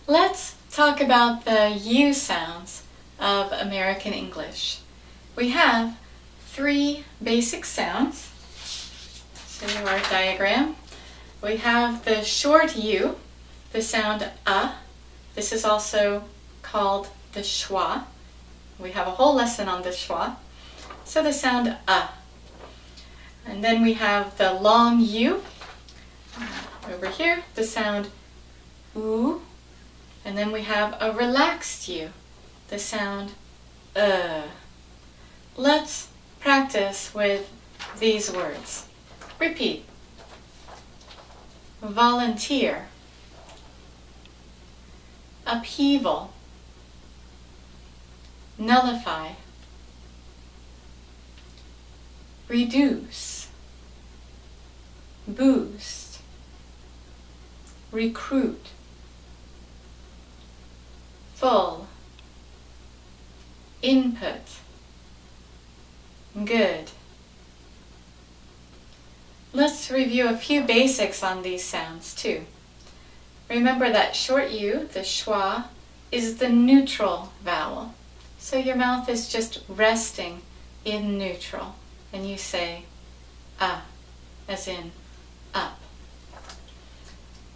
Let's talk about the U sounds of American English. We have 3 basic sounds. So our diagram. We have the short U, the sound This is also called the schwa. We have a whole lesson on the schwa. So the sound And then we have the long U. Over here, the sound oo. And then we have a relaxed U, the sound Let's practice with these words. Repeat. Volunteer. Upheaval. Nullify. Reduce. Boost. Recruit. Full. Input. Good. Let's review a few basics on these sounds too. Remember that short U, the schwa, is the neutral vowel. So your mouth is just resting in neutral. And you say as in up.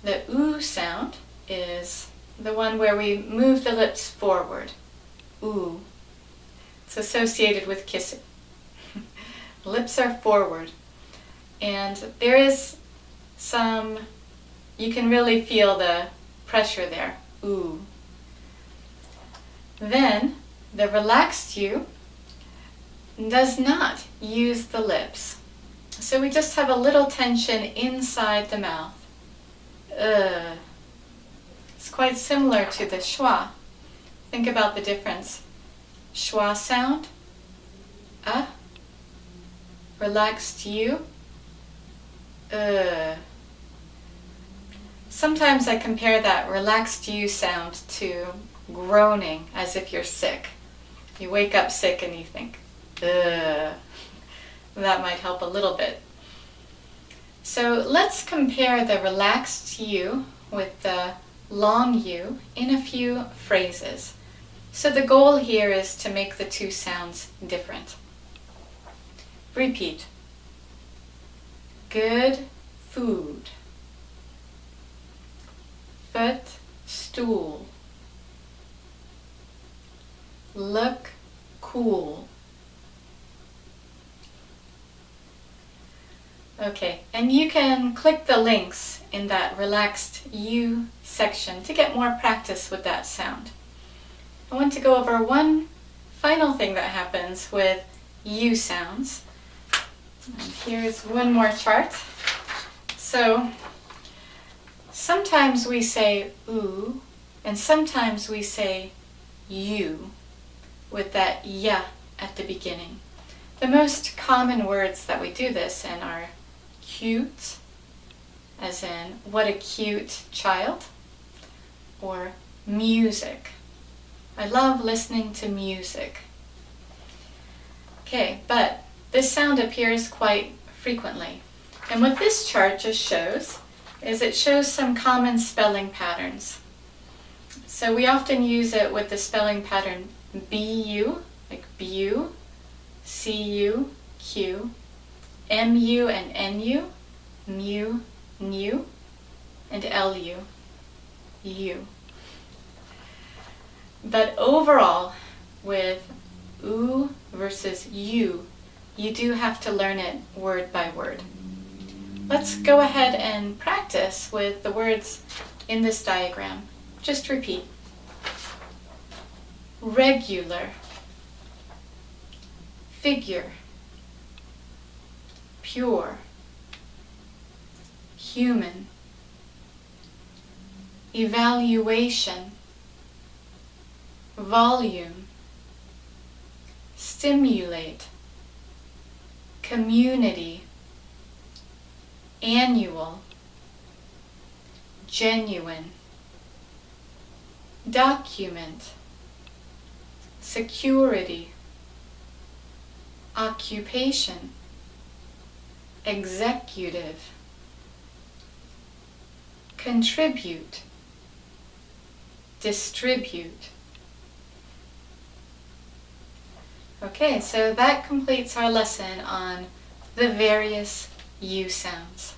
The oo sound is the one where we move the lips forward. Oo. It's associated with kissing. Lips are forward. And there is you can really feel the pressure there. Ooh. Then the relaxed U does not use the lips. So we just have a little tension inside the mouth. It's quite similar to the schwa. Think about the difference. Schwa sound, relaxed U, Sometimes I compare that relaxed U sound to groaning, as if you're sick. You wake up sick and you think, that might help a little bit. So let's compare the relaxed U with the long U in a few phrases. So the goal here is to make the two sounds different. Repeat. Good food. Foot stool. Look cool. Okay, and you can click the links in that relaxed U section to get more practice with that sound. I want to go over one final thing that happens with U sounds. And here's one more chart. So sometimes we say oo, and sometimes we say you with that ya at the beginning. The most common words that we do this in are cute, as in what a cute child, or music. I love listening to music. Okay, but this sound appears quite frequently. And what this chart just shows is it shows some common spelling patterns. So we often use it with the spelling pattern BU, like BU, CU, Q, MU and NU, mu, new, and LU, U. But overall, with oo versus you do have to learn it word by word. Let's go ahead and practice with the words in this diagram. Just repeat. Regular. Figure. Pure. Human. Evaluation. Volume. Stimulate. Community. Annual. Genuine. Document. Security. Occupation. Executive. Contribute. distribute. Okay, so that completes our lesson on the various U sounds.